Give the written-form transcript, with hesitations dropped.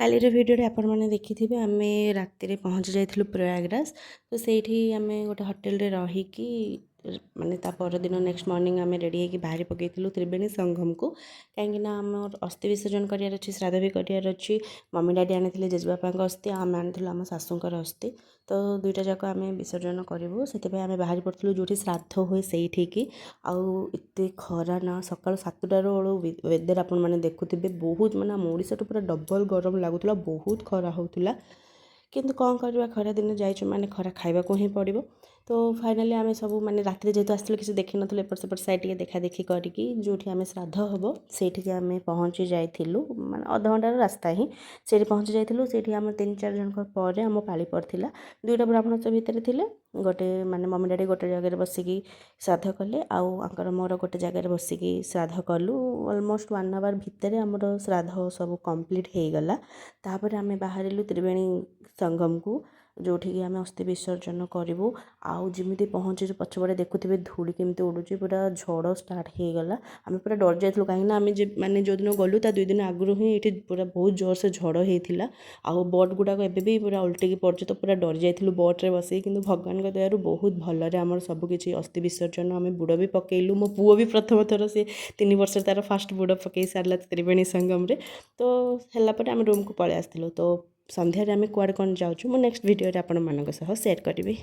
କାଲିର ଭିଡ଼ିଓରେ ଆପଣମାନେ ଦେଖିଥିବେ ଆମେ ରାତିରେ ପହଞ୍ଚି ଯାଇଥିଲୁ ପ୍ରୟାଗରାଜ। ତ ସେଇଠି ଆମେ ଗୋଟେ ହୋଟେଲରେ ରହିକି ମାନେ ତା ପରଦିନ ନେକ୍ସଟ ମର୍ଣ୍ଣିଂ ଆମେ ରେଡ଼ି ହେଇକି ବାହାରି ପକାଇଥିଲୁ ତ୍ରିବେଣୀ ସଙ୍ଗମକୁ। କାହିଁକିନା ଆମର ଅସ୍ଥି ବିସର୍ଜନ କରିବାର ଅଛି, ଶ୍ରାଦ୍ଧ ବି କରିବାର ଅଛି। ମମି ଡାଡ଼ି ଆଣିଥିଲେ ଜେଜେବାପାଙ୍କ ଅସ୍ଥି, ଆଉ ଆମେ ଆଣିଥିଲୁ ଆମ ଶାଶୁଙ୍କର ଅସ୍ଥି। ତ ଦୁଇଟା ଯାକ ଆମେ ବିସର୍ଜନ କରିବୁ, ସେଥିପାଇଁ ଆମେ ବାହାରି ପଡ଼ିଥିଲୁ ଯେଉଁଠି ଶ୍ରାଦ୍ଧ ହୁଏ ସେଇଠିକି। ଆଉ ଏତେ ଖରା ନା, ସକାଳ 7ଟାରୁ ବେଳୁ ୱେଦର ଆପଣମାନେ ଦେଖୁଥିବେ ବହୁତ ମାନେ ଆମ ଓଡ଼ିଶାଠୁ ପୁରା ଡବଲ ଗରମ ଲାଗୁଥିଲା, ବହୁତ ଖରା ହେଉଥିଲା। କିନ୍ତୁ କ'ଣ କରିବା, ଖରା ଦିନ ଯାଇଛୁ ମାନେ ଖରା ଖାଇବାକୁ ହିଁ ପଡ଼ିବ। ତ ଫାଇନାଲି ଆମେ ସବୁ ମାନେ ରାତିରେ ଯେହେତୁ ଆସିଥିଲୁ କିଛି ଦେଖିନଥିଲୁ, ଏପଟ ସେପଟ ସାଇଡ଼୍ ଟିକେ ଦେଖାଦେଖି କରିକି ଯେଉଁଠି ଆମେ ଶ୍ରାଦ୍ଧ ହେବ ସେଇଠିକି ଆମେ ପହଞ୍ଚି ଯାଇଥିଲୁ। ମାନେ ଅଧଘଣ୍ଟାର ରାସ୍ତା ହିଁ ସେଇଠି ପହଞ୍ଚି ଯାଇଥିଲୁ। ସେଇଠି ଆମର 3-4 ଜଣଙ୍କ ପରେ ଆମ ପାଳି ପଡ଼ିଥିଲା। 2ଟା ବ୍ରାହ୍ମଣ ସେ ଭିତରେ ଥିଲେ। ଗୋଟେ ମାନେ ମମି ଡାଡ଼ି ଗୋଟେ ଜାଗାରେ ବସିକି ଶ୍ରାଦ୍ଧ କଲେ, ଆଉ ଆଙ୍କର ମୋର ଗୋଟେ ଜାଗାରେ ବସିକି ଶ୍ରାଦ୍ଧ କଲୁ। ଅଲମୋଷ୍ଟ 1 ଆୱାର ଭିତରେ ଆମର ଶ୍ରାଦ୍ଧ ସବୁ କମ୍ପ୍ଲିଟ୍ ହେଇଗଲା। ତାପରେ ଆମେ ବାହାରିଲୁ ତ୍ରିବେଣୀ ସଙ୍ଗମକୁ, ଯେଉଁଠିକି ଆମେ ଅସ୍ଥି ବିସର୍ଜନ କରିବୁ। ଆଉ ଯେମିତି ପହଞ୍ଚିଛୁ ପଛପଟେ ଦେଖୁଥିବେ ଧୂଳି କେମିତି ଉଡ଼ୁଛି, ପୁରା ଝଡ଼ ଷ୍ଟାର୍ଟ ହେଇଗଲା। ଆମେ ପୁରା ଡରି ଯାଇଥିଲୁ, କାହିଁକିନା ଆମେ ମାନେ ଯେଉଁଦିନ ଗଲୁ ତା 2 ଦିନ ଆଗରୁ ହିଁ ଏଇଠି ପୁରା ବହୁତ ଜୋରସେ ଝଡ଼ ହେଇଥିଲା। ଆଉ ବୋଟ୍ ଗୁଡ଼ାକ ଏବେ ବି ପୁରା ଓଲଟିକି ପଡ଼ିଛି, ତ ପୁରା ଡରି ଯାଇଥିଲୁ ବୋଟ୍ରେ ବସିକି। କିନ୍ତୁ ଭଗବାନଙ୍କ ଦୟାରୁ ବହୁତ ଭଲରେ ଆମର ସବୁକିଛି ଅସ୍ଥି ବିସର୍ଜନ, ଆମେ ବୁଡ଼ ବି ପକେଇଲୁ। ମୋ ପୁଅ ବି ପ୍ରଥମ ଥର, ସେ 3 ବର୍ଷରେ ତା'ର ଫାଷ୍ଟ ବୁଡ଼ ପକେଇ ସାରିଲା ତ୍ରିବେଣୀ ସଙ୍ଗମରେ। ତ ହେଲା ପରେ ଆମେ ରୁମ୍କୁ ପଳେଇ ଆସିଥିଲୁ। ତ ସନ୍ଧ୍ୟାରେ ଆମେ କୁଆଡ଼େ କ'ଣ ଯାଉଛୁ ମୁଁ ନେକ୍ସଟ ଭିଡ଼ିଓରେ ଆପଣମାନଙ୍କ ସହ ସେୟାର କରିବି।